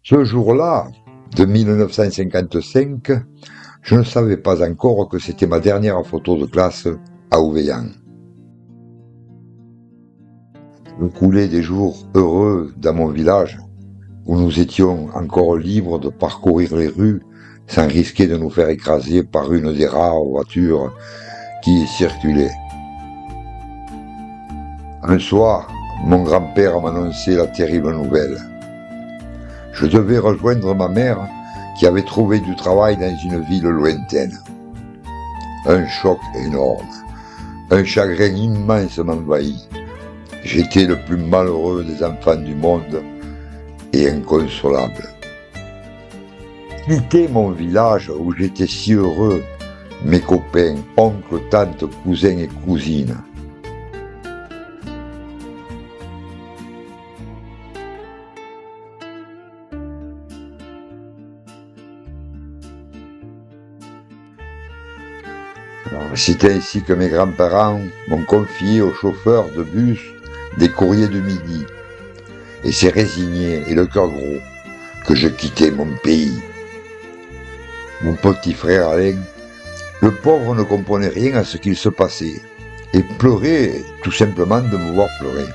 Ce jour-là, de 1955, je ne savais pas encore que c'était ma dernière photo de classe à Ouveillan. Je coulais des jours heureux dans mon village, où nous étions encore libres de parcourir les rues sans risquer de nous faire écraser par une des rares voitures qui y circulaient. Un soir, mon grand-père m'annonçait la terrible nouvelle. Je devais rejoindre ma mère qui avait trouvé du travail dans une ville lointaine. Un choc énorme, un chagrin immense m'envahit. J'étais le plus malheureux des enfants du monde et inconsolable. Quitter mon village où j'étais si heureux, mes copains, oncles, tantes, cousins et cousines. C'est ainsi que mes grands-parents m'ont confié au chauffeur de bus des courriers de midi. Et c'est résigné et le cœur gros que je quittais mon pays. Mon petit frère Alain, le pauvre ne comprenait rien à ce qu'il se passait et pleurait tout simplement de me voir pleurer.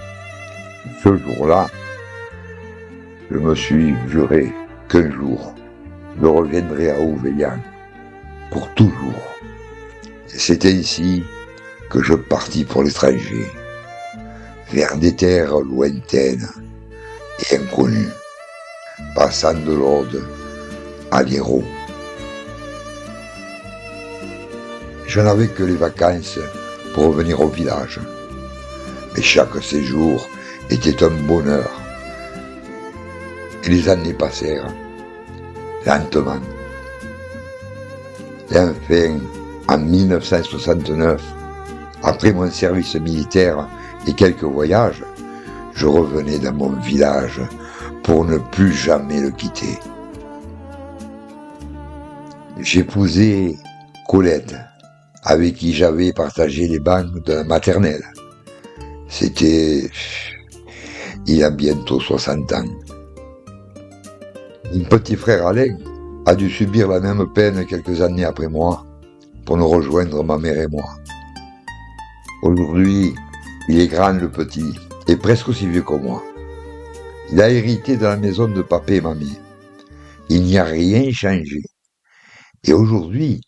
Ce jour-là, je me suis juré qu'un jour, je reviendrai à Ouveillan pour toujours. Et c'est ainsi que je partis pour l'étranger, vers des terres lointaines et inconnues, passant de l'Aude à l'Hérault. Je n'avais que les vacances pour revenir au village, mais chaque séjour était un bonheur. Et les années passèrent, lentement. Et enfin, en 1969, après mon service militaire et quelques voyages, je revenais dans mon village pour ne plus jamais le quitter. J'épousai Colette, avec qui j'avais partagé les bancs de la maternelle. C'était il y a bientôt 60 ans. Mon petit frère Alain a dû subir la même peine quelques années après moi pour nous rejoindre, ma mère et moi. Aujourd'hui, il est grand le petit et presque aussi vieux que moi. Il a hérité de la maison de papa et mamie. Il n'y a rien changé. Et aujourd'hui,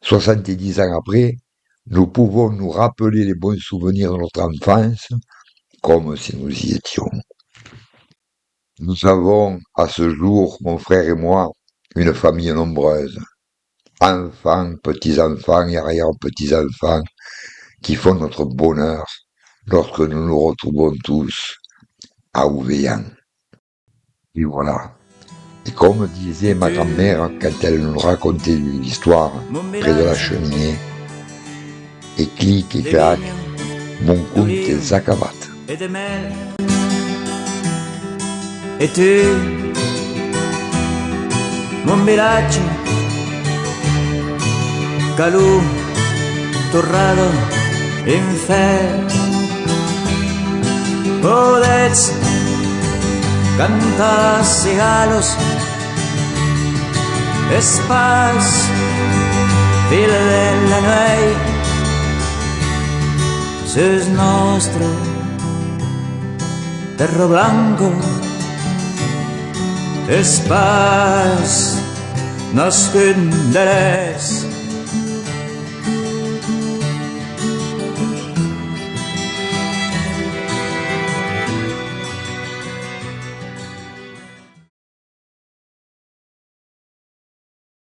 70 ans après, nous pouvons nous rappeler les bons souvenirs de notre enfance comme si nous y étions. Nous avons, à ce jour, mon frère et moi, une famille nombreuse. Enfants, petits-enfants et arrière-petits-enfants qui font notre bonheur lorsque nous nous retrouvons tous à Ouveillan. Et voilà. Et comme disait ma grand-mère quand elle nous racontait l'histoire près de la cheminée, et clic et clac, mon compte est Zacavat. E tu, mon village, calù, torrado, in fe, podets, cantas y galos, espaz, fil de la nuei, sus nostro, terro blanco, espaz, nasconderes.